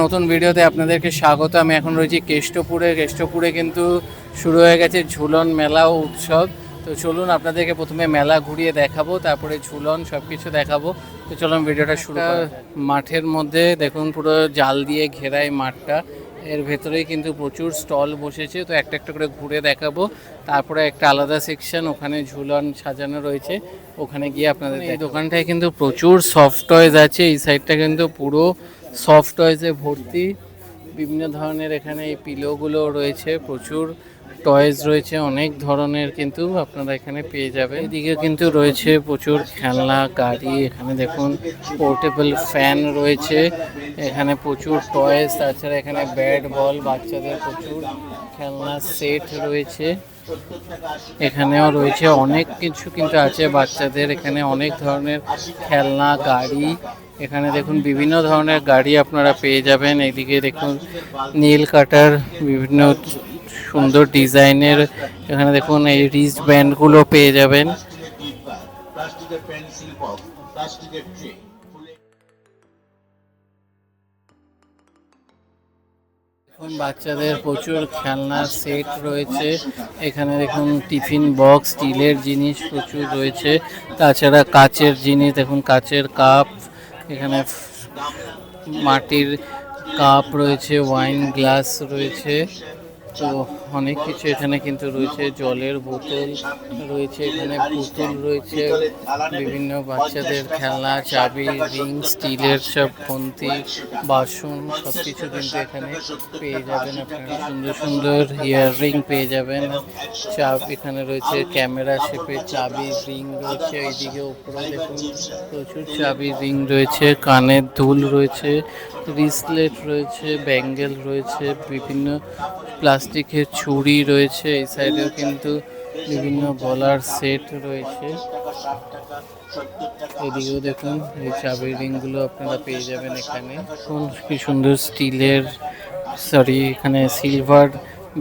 নতুন ভিডিওতে আপনাদেরকে স্বাগত। আমি এখন রয়েছি কেষ্টপুরে কিন্তু শুরু হয়ে গেছে ঝুলন মেলা ও উৎসব। তো চলুন আপনাদেরকে প্রথমে মেলা ঘুরিয়ে দেখাবো, তারপরে ঝুলন সব কিছু দেখাবো। তো চলুন ভিডিওটা শুরু করা যাক। মাঠের মধ্যে দেখুন পুরো জাল দিয়ে ঘেরাই মাঠটা, এর ভেতরেই কিন্তু প্রচুর স্টল বসেছে। তো একটা একটা করে ঘুরে দেখাবো, তারপরে একটা আলাদা সেকশন ওখানে ঝুলন সাজানো রয়েছে, ওখানে গিয়ে আপনাদের এই দোকানটায় কিন্তু প্রচুর সফট টয়েজ আছে। এই সাইডটা কিন্তু পুরো সফট টয়েসে ভর্তি, বিভিন্ন ধরনের এখানে এই পিলোগুলো রয়েছে, প্রচুর টয়েস রয়েছে অনেক ধরনের, কিন্তু আপনারা এখানে পেয়ে যাবেন। এদিকে কিন্তু রয়েছে প্রচুর খেলনা গাড়ি, এখানে দেখুন পোর্টেবল ফ্যান রয়েছে, এখানে প্রচুর টয়েস, তাছাড়া এখানে ব্যাট বল, বাচ্চাদের প্রচুর খেলনা সেট রয়েছে। এখানেও রয়েছে অনেক কিছু কিন্তু আছে বাচ্চাদের, এখানে অনেক ধরনের খেলনা গাড়ি, এখানে দেখুন বিভিন্ন ধরনের গাড়ি আপনারা পেয়ে যাবেন। এইদিকে দেখুন নীল কাটার বিভিন্ন সুন্দর ডিজাইনের, এখানে দেখুন এই রিস্ট ব্যান্ডগুলো পেয়ে যাবেন। এখন বাচ্চাদের প্রচুর খেলনার সেট রয়েছে, এখানে দেখুন টিফিন বক্স, স্টিলের জিনিস প্রচুর রয়েছে, তাছাড়া কাচের জিনিস দেখুন, কাচের কাপ, এখানে মাটির কাপ রয়েছে, ওয়াইন গ্লাস রয়েছে, তো অনেক কিছু এখানে কিন্তু রয়েছে। জলের বোতল রয়েছে, এখানে পুতুল রয়েছে, বিভিন্ন বাচ্চাদের খেলনা, চাবি, রিং, স্টিলের সব খন্তি, বাসন, সব কিছু কিন্তু এখানে পেয়ে যাবেন আপনারা। সুন্দর সুন্দর ইয়াররিং পেয়ে যাবেন, এখানে রয়েছে ক্যামেরা শেপের চাবি রিং রয়েছে, এইদিকে উপরে দেখুন প্রচুর চাবি রিং রয়েছে, কানের দুল রয়েছে, রিসলেট রয়েছে, ব্যাঙ্গেল রয়েছে, বিভিন্ন প্লাস্টিকের ছুরি রয়েছে, এই সাইডেও কিন্তু বিভিন্ন গলার সেট রয়েছে। এদিকেও দেখুন এই চাবি রিংগুলো আপনারা পেয়ে যাবেন এখানে। কি সুন্দর স্টিলের, এখানে সিলভার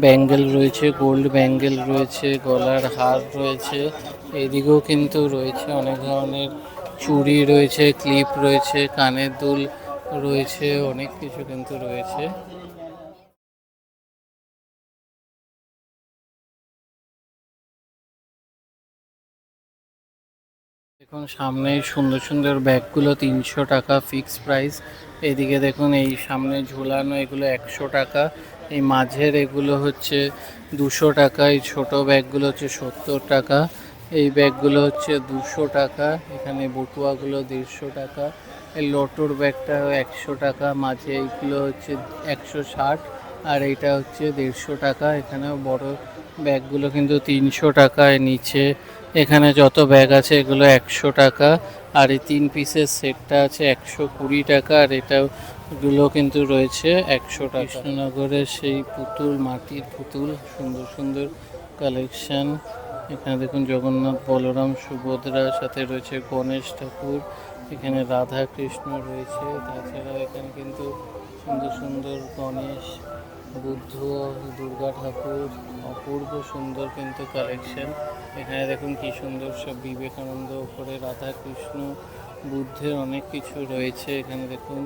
ব্যাঙ্গেল রয়েছে, গোল্ড ব্যাঙ্গেল রয়েছে, গলার হার রয়েছে, এইদিকেও কিন্তু রয়েছে অনেক ধরনের চুড়ি রয়েছে, ক্লিপ রয়েছে, কানের দুল রয়েছে, অনেক কিছু কিন্তু রয়েছে। দেখুন সামনে সুন্দর সুন্দর ব্যাগগুলো 300 টাকা ফিক্সড প্রাইস। এদিকে দেখুন এই সামনে ঝুলানো এগুলো 100 টাকা, এই মাঝের এগুলো হচ্ছে 200 টাকা, এই ছোটো ব্যাগগুলো হচ্ছে 70 টাকা, এই ব্যাগগুলো হচ্ছে 200 টাকা, এখানে বটুয়াগুলো 150 টাকা, এই লটোর ব্যাগটা 100 টাকা, মাঝে এইগুলো হচ্ছে 160, আর এইটা হচ্ছে 150 টাকা। এখানেও বড় ব্যাগগুলো কিন্তু 300 টাকায়, নিচে এখানে যত ব্যাগ আছে এগুলো 100 টাকা, আর এই 3 পিসের সেটটা আছে 120 টাকা, আর এগুলো কিন্তু রয়েছে 100 টাকা। কৃষ্ণনগরের সেই পুতুল, মাটির পুতুল, সুন্দর সুন্দর কালেকশন, এখানে দেখুন জগন্নাথ, বলরাম, সুভদ্রার সাথে রয়েছে গণেশ ঠাকুর, এখানে রাধা কৃষ্ণ রয়েছে, তাছাড়া এখানে কিন্তু সুন্দর সুন্দর গণেশ, বুদ্ধ, দুর্গা ঠাকুর, অপূর্ব সুন্দর কিন্তু কালেকশন। এখানে দেখুন কি সুন্দর সব বিবেকানন্দ, উপরে রাধা কৃষ্ণ, বুদ্ধের অনেক কিছু রয়েছে, এখানে দেখুন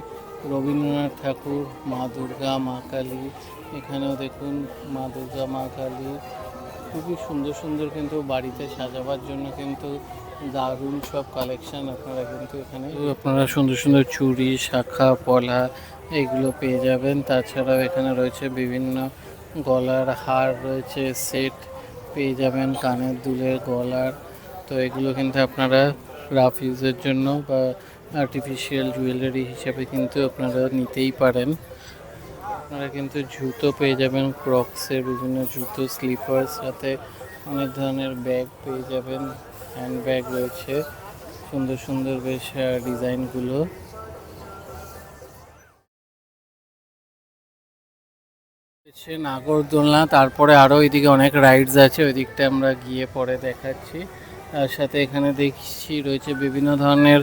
রবীন্দ্রনাথ ঠাকুর, মা দুর্গা, মা কালী, এখানেও দেখুন মা দুর্গা, মা কালী, খুবই সুন্দর সুন্দর কিন্তু বাড়িতে সাজাবার জন্য কিন্তু দারুণ সব কালেকশন আপনারা কিন্তু এখানে আপনারা সুন্দর সুন্দর চুড়ি, শাখা, পলা এইগুলো পেয়ে যাবেন। তাছাড়াও এখানে রয়েছে বিভিন্ন গলার হার রয়েছে, সেট পেয়ে যাবেন, কানের দুলের, গলার, তো এগুলো কিন্তু আপনারা রাফ ইউজের জন্য বা আর্টিফিশিয়াল জুয়েলারি হিসাবে কিন্তু আপনারা নিতেই পারেন। আপনারা কিন্তু জুতো পেয়ে যাবেন, ক্রক্সের বিভিন্ন জুতো, স্লিপার, সাথে অনেক ধরনের ব্যাগ পেয়ে যাবেন, হ্যান্ড ব্যাগ রয়েছে, সুন্দর সুন্দর বেশ ডিজাইনগুলো। নাগরদোলনা, তারপরে আরও এদিকে অনেক রাইডস আছে, ওই দিকটা আমরা গিয়ে পরে দেখাচ্ছি। তার সাথে এখানে দেখছি রয়েছে বিভিন্ন ধরনের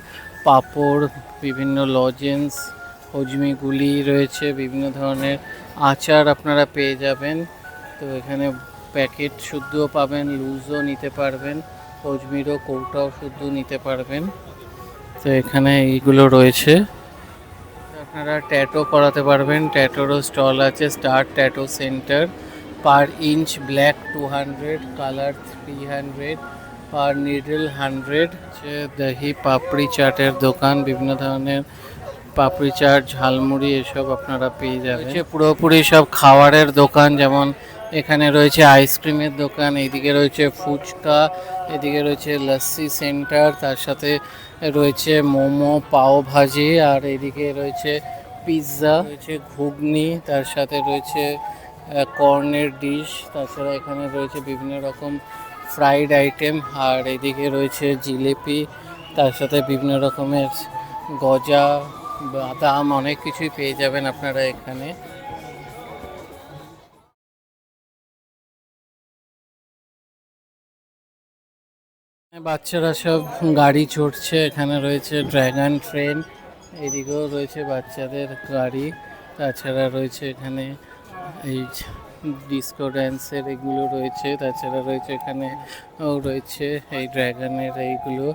পাপড়, বিভিন্ন লজেন্স, হজমিগুলি রয়েছে, বিভিন্ন ধরনের আচার আপনারা পেয়ে যাবেন। তো এখানে প্যাকেট শুদ্ধও পাবেন, লুজও নিতে পারবেন, হজমিরও কৌটাও শুদ্ধ নিতে পারবেন। তো এখানে এইগুলো রয়েছে। আপনারা ট্যাটু করাতে পারবেন, ট্যাটুরও স্টল আছে। স্টার ট্যাটু সেন্টার, পার ইঞ্চ ব্ল্যাক 200, কালার 300, পার নিডল 100। দহি পাপড়ি চাটের দোকান, বিভিন্ন ধরনের পাপড়ি চাট, ঝালমুড়ি এসব আপনারা পেয়ে যাবেন। পুরোপুরি সব খাবারের দোকান, যেমন এখানে রয়েছে আইসক্রিমের দোকান, এইদিকে রয়েছে ফুচকা, এদিকে রয়েছে লস্যি সেন্টার, তার সাথে রয়েছে মোমো, পাও ভাজি, আর এদিকে রয়েছে পিৎজা, রয়েছে ঘুগনি, তার সাথে রয়েছে কর্নের ডিশ। তাছাড়া এখানে রয়েছে বিভিন্ন রকম ফ্রাইড আইটেম, আর এদিকে রয়েছে জিলিপি, তার সাথে বিভিন্ন রকমের গজা, বাদাম, অনেক কিছুই পেয়ে যাবেন আপনারা এখানে। বাচ্চারা সব গাড়ি চড়ছে, এখানে রয়েছে ড্র্যাগন ট্রেন, এদিকেও রয়েছে বাচ্চাদের গাড়ি। তাছাড়া রয়েছে এখানে এই ডিস্কো ড্যান্সের এগুলো রয়েছে, তাছাড়া রয়েছে এখানে রয়েছে এই ড্র্যাগনের এইগুলো,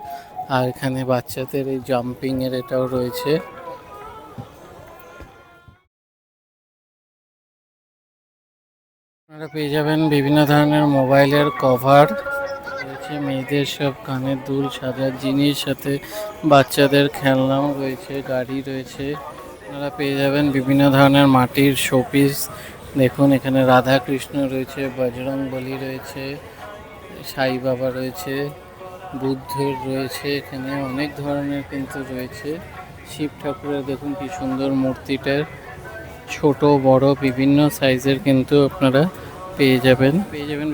আর এখানে বাচ্চাদের এই জাম্পিংয়ের এটাও রয়েছে। আপনারা পেয়ে যাবেন বিভিন্ন ধরনের মোবাইলের কভার রয়েছে, মেয়েদের সব কানের দুল, সাজার জিনিস, সাথে বাচ্চাদের খেলনাও রয়েছে, গাড়ি রয়েছে। আপনারা পেয়ে যাবেন বিভিন্ন ধরনের মাটির শোপিস। দেখুন এখানে রাধা কৃষ্ণ রয়েছে, বজরং বলি রয়েছে, সাই বাবা রয়েছে, বুদ্ধের রয়েছে, এখানে অনেক ধরনের কিন্তু রয়েছে। শিব ঠাকুরের দেখুন কি সুন্দর মূর্তিটার, ছোট বড় বিভিন্ন সাইজের কিন্তু আপনারা পেয়ে যাবেন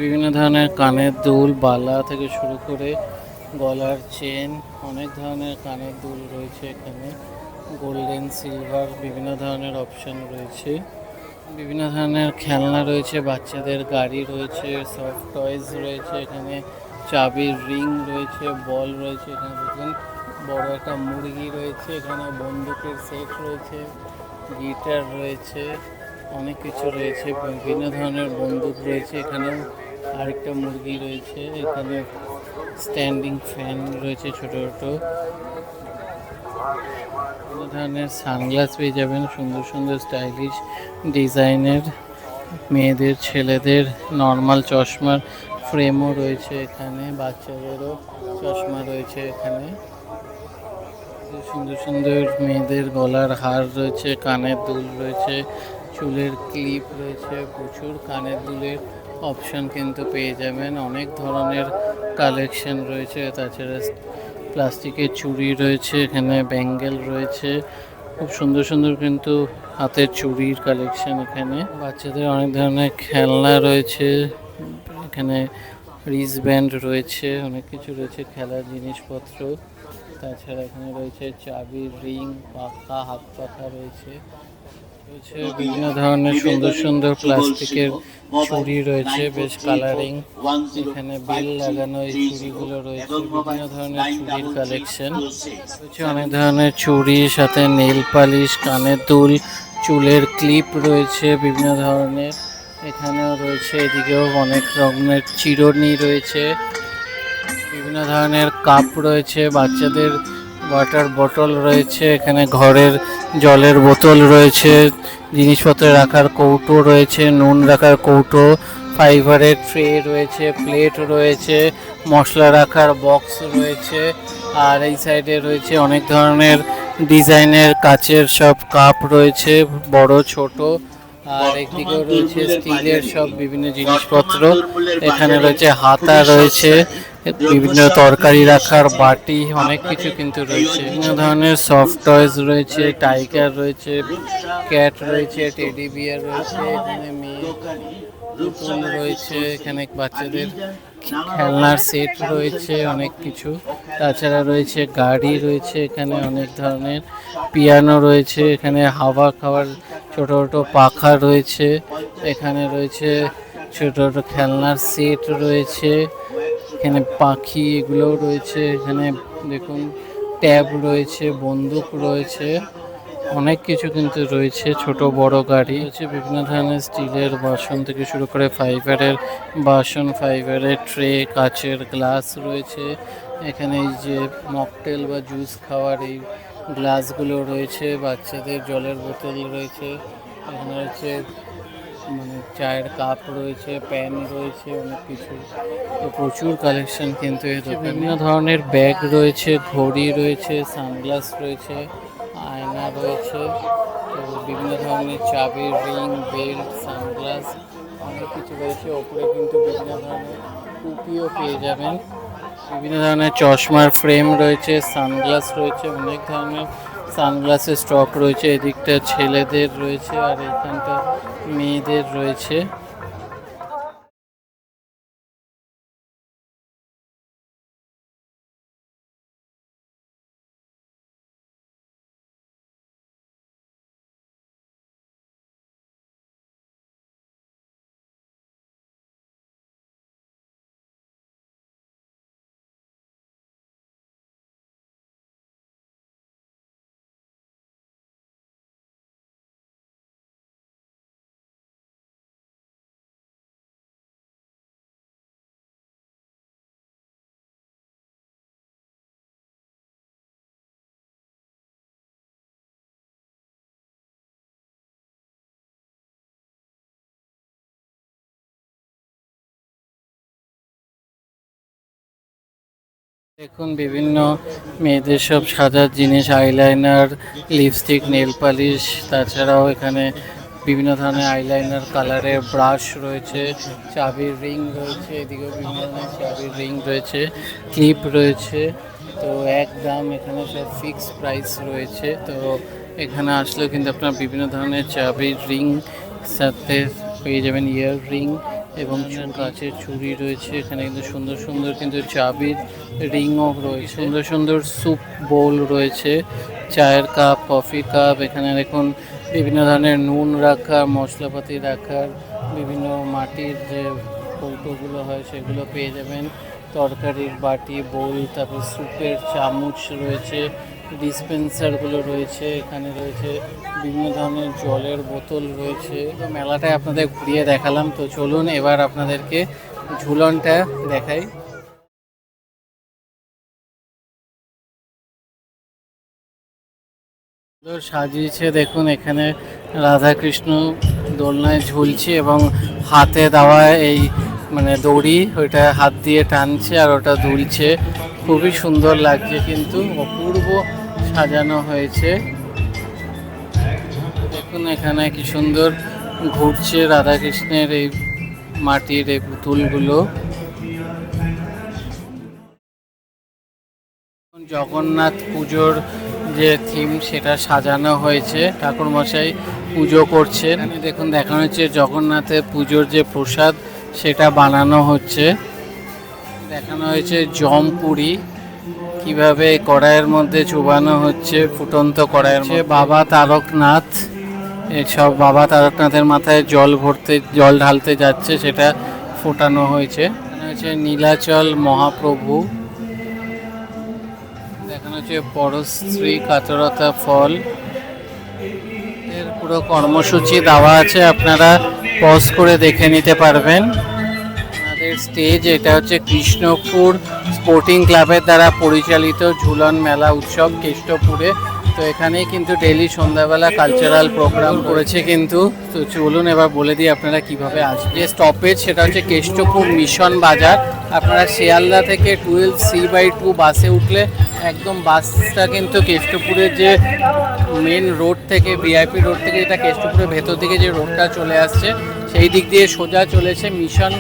বিভিন্ন ধরনের কানের দুল, বালা থেকে শুরু করে গলার চেন, অনেক ধরনের কানের দুল রয়েছে এখানে, গোল্ডেন, সিলভার, বিভিন্ন ধরনের অপশন রয়েছে। বিভিন্ন ধরনের খেলনা রয়েছে, বাচ্চাদের গাড়ি রয়েছে, সফট টয়েস রয়েছে, এখানে চাবির রিং রয়েছে, বল রয়েছে, এখানে দেখুন বড় একটা মুরগি রয়েছে, এখানে বন্দুকের সেট রয়েছে, গিটার রয়েছে, অনেক কিছু রয়েছে, বিভিন্ন ধরনের বন্দুক রয়েছে, এখানেও আরেকটা মুরগি রয়েছে, এখানে স্ট্যান্ডিং ফ্যান রয়েছে ছোট ছোট, বিভিন্ন ধরনের সানগ্লাস পেয়ে যাবেন, সুন্দর সুন্দর স্টাইলিশ ডিজাইনের, মেয়েদের ছেলেদের নর্মাল চশমার ফ্রেমও রয়েছে এখানে, বাচ্চাদেরও চশমা রয়েছে এখানে, সুন্দর সুন্দর মেয়েদের গলার হার রয়েছে, কানের দুল রয়েছে, চুলের ক্লিপ রয়েছে, প্রচুর কানের দুলের অপশন কিন্তু পেয়ে যাবেন, অনেক ধরনের কালেকশন রয়েছে। তাছাড়া প্লাস্টিকের চুড়ি রয়েছে, এখানে ব্যাঙ্গেল রয়েছে, খুব সুন্দর সুন্দর কিন্তু হাতের চুড়ির কালেকশন এখানে। বাচ্চাদের অনেক ধরনের খেলনা রয়েছে, এখানে রিস্টব্যান্ড রয়েছে, অনেক কিছু রয়েছে, খেলার জিনিসপত্র। তাছাড়া এখানে রয়েছে চাবির রিং, পাখা, হাত পাখা রয়েছে, বিভিন্ন ধরনের সুন্দর সুন্দর প্লাস্টিকের চুড়ি রয়েছে, বেশ কালারিং, এখানে বেল লাগানো এই চুড়িগুলো রয়েছে, বিভিন্ন ধরনের চুড়ির কালেকশন রয়েছে, অনেক ধরনের চুড়ি, সাথে নেল পালিশ, কানের দুল, চুলের ক্লিপ রয়েছে বিভিন্ন ধরনের, এখানেও রয়েছে, এদিকেও অনেক রকমের চিরুনি রয়েছে, বিভিন্ন ধরনের কাপ রয়েছে, বাচ্চাদের ওয়াটার বোতল রয়েছে, এখানে ঘরের জলের বোতল রয়েছে, জিনিসপত্র রাখার কৌটো রয়েছে, নুন রাখার কৌটো, ফাইবারের ট্রে রয়েছে, প্লেট রয়েছে, মশলা রাখার বক্স রয়েছে, আর এই সাইডে রয়েছে অনেক ধরনের ডিজাইনের কাচের সব কাপ রয়েছে, বড় ছোট, আর একদিকেও রয়েছে স্টিলের সব বিভিন্ন জিনিসপত্র, এখানে রয়েছে হাতা রয়েছে, বিভিন্ন তরকারি রাখার বাটি, অনেক কিছু কিন্তু রয়েছে, বিভিন্ন ধরনের সফট টয়েস রয়েছে, টাইগার রয়েছে, ক্যাট রয়েছে, টেডি বিয়ার রয়েছে, এখানে মেয়ে পুতুল রয়েছে, এখানে বাচ্চাদের খেলনার সেট রয়েছে, অনেক কিছু। তাছাড়া রয়েছে গাড়ি রয়েছে, এখানে অনেক ধরনের পিয়ানো রয়েছে, এখানে হাওয়া খাওয়ার ছোট ছোট পাখা রয়েছে, এখানে রয়েছে ছোট ছোট খেলনার সেট রয়েছে, এখানে পাখি এগুলোও রয়েছে, এখানে দেখুন ট্যাব রয়েছে, বন্দুক রয়েছে, অনেক কিছু কিন্তু রয়েছে, ছোট বড় গাড়ি রয়েছে, বিভিন্ন ধরনের স্টিলের বাসন থেকে শুরু করে ফাইবারের বাসন, ফাইবারের ট্রে, কাচের গ্লাস রয়েছে, এখানে এই যে মকটেল বা জুস খাওয়ার এই গ্লাসগুলো রয়েছে, বাচ্চাদের জলের বোতল রয়েছে, এখানে রয়েছে মানে চায়ের কাপ রয়েছে, প্যান রয়েছে, অনেক কিছু। তো প্রচুর কালেকশন কিন্তু এই দোকানে। বিভিন্ন ধরনের ব্যাগ রয়েছে, ঘড়ি রয়েছে, সানগ্লাস রয়েছে, আয়না রয়েছে, তো বিভিন্ন ধরনের চাবির রিং, বেল্ট, সানগ্লাস অনেক কিছু রয়েছে। ওপরে কিন্তু বিভিন্ন ধরনের টুপিও পেয়ে যাবেন, বিভিন্ন ধরনের চশমার ফ্রেম রয়েছে, সানগ্লাস রয়েছে, অনেক ধরনের সানগ্লাসের স্টক রয়েছে। এদিকটা ছেলেদের রয়েছে আর এখানটা মেয়েদের রয়েছে। দেখুন বিভিন্ন মেয়েদের সব সাজার জিনিস, আইলাইনার, লিপস্টিক, নেল পালিশ, তাছাড়াও এখানে বিভিন্ন ধরনের আইলাইনার কালারের ব্রাশ রয়েছে, চাবির রিং রয়েছে, এদিকেও বিভিন্ন ধরনের চাবির রিং রয়েছে, ক্লিপ রয়েছে। তো একদম এখানে সব ফিক্সড প্রাইস রয়েছে। তো এখানে আসলেও কিন্তু আপনার বিভিন্ন ধরনের চাবির রিং সাথে পেয়ে যাবেন, ইয়ার রিং এবং কাচের চুড়ি রয়েছে। এখানে কিন্তু সুন্দর সুন্দর কিন্তু চাবির রিংও রয়েছে, সুন্দর সুন্দর স্যুপ বোল রয়েছে, চায়ের কাপ, কফি কাপ। এখানে দেখুন বিভিন্ন ধরনের নুন রাখার, মশলাপাতি রাখার, বিভিন্ন মাটির যে কৌটোগুলো হয় সেগুলো পেয়ে যাবেন, তরকারির বাটি, বোল, তারপর স্যুপের চামচ রয়েছে, ডিসপেন্সারগুলো রয়েছে। এখানে রয়েছে বিভিন্ন ধরনের জলের বোতল রয়েছে। তো মেলাটায় আপনাদের ঘুরিয়ে দেখালাম, তো চলুন এবার আপনাদেরকে ঝুলনটা দেখাই। সাজিয়েছে দেখুন, এখানে রাধা কৃষ্ণ দোলনায় ঝুলছে এবং হাতে দেওয়া এই মানে দড়ি, ওইটা হাত দিয়ে টানছে আর ওটা দুলছে। খুবই সুন্দর লাগছে, কিন্তু অপূর্ব সাজানো হয়েছে। দেখুন এখানে কি সুন্দর ঘুরছে রাধা কৃষ্ণের এই মাটির এই পুতুলগুলো। জগন্নাথ পুজোর যে থিম সেটা সাজানো হয়েছে, ঠাকুরমশাই পুজো করছেন। দেখুন দেখানো হচ্ছে জগন্নাথের পুজোর যে প্রসাদ সেটা বানানো হচ্ছে। দেখানো হয়েছে জমপুরি কিভাবে কড়াইয়ের মধ্যে চুবানো হচ্ছে, ফুটন্ত কড়াইয়ের মধ্যে। বাবা তারকনাথ, এসব বাবা তারকনাথের মাথায় জল ঢালতে যাচ্ছে, সেটা ফোটানো হয়েছে। এখানে হচ্ছে নীলাচল মহাপ্রভু, দেখানো হচ্ছে পরশ্রী কাতরতা ফল। এর পুরো কর্মসূচি দেওয়া আছে, আপনারা পজ করে দেখে নিতে পারবেন। আমাদের স্টেজ এটা হচ্ছে কৃষ্ণপুর স্পোর্টিং ক্লাবের দ্বারা পরিচালিত ঝুলন মেলা উৎসব কেষ্টপুরে। তো এখানেই কিন্তু ডেইলি সন্ধ্যাবেলা কালচারাল প্রোগ্রাম করেছে কিন্তু। তো চলুন এবার বলে দিই আপনারা কিভাবে আসবেন। যে স্টপেজ সেটা হচ্ছে কেষ্টপুর মিশন বাজার। আপনারা শিয়ালদা থেকে 12C/2 বাসে উঠলে একদম বাসটা কিন্তু কেষ্টপুরের যে মেন রোড থেকে, ভিআইপি রোড থেকে, এটা কেষ্টপুরের ভেতর দিকে যে রোডটা চলে আসছে সেই দিক দিয়ে সোজা চলেছে মিশন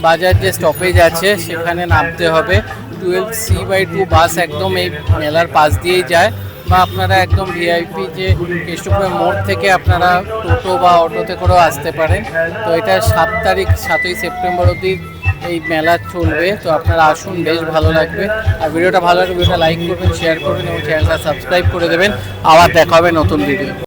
বাজার যে স্টপেজ আছে সেখানে নামতে হবে। 12C/2 বাস একদম এই মেলার পাশ দিয়েই যায়, বা আপনারা একদম ভিআইপি যে কেষ্টপুরের মোড় থেকে আপনারা টোটো বা অটোতে করেও আসতে পারেন। তো এটা 7 তারিখ 7ই সেপ্টেম্বর অবধি এই মেলা চলবে। তো আপনারা আসুন, বেশ ভালো লাগবে। আর ভিডিওটা ভালো লাগবে ভিডিওটা লাইক করবেন, শেয়ার করবেন এবং চ্যানেলটা সাবস্ক্রাইব করে দেবেন। আবার দেখা হবে নতুন ভিডিও।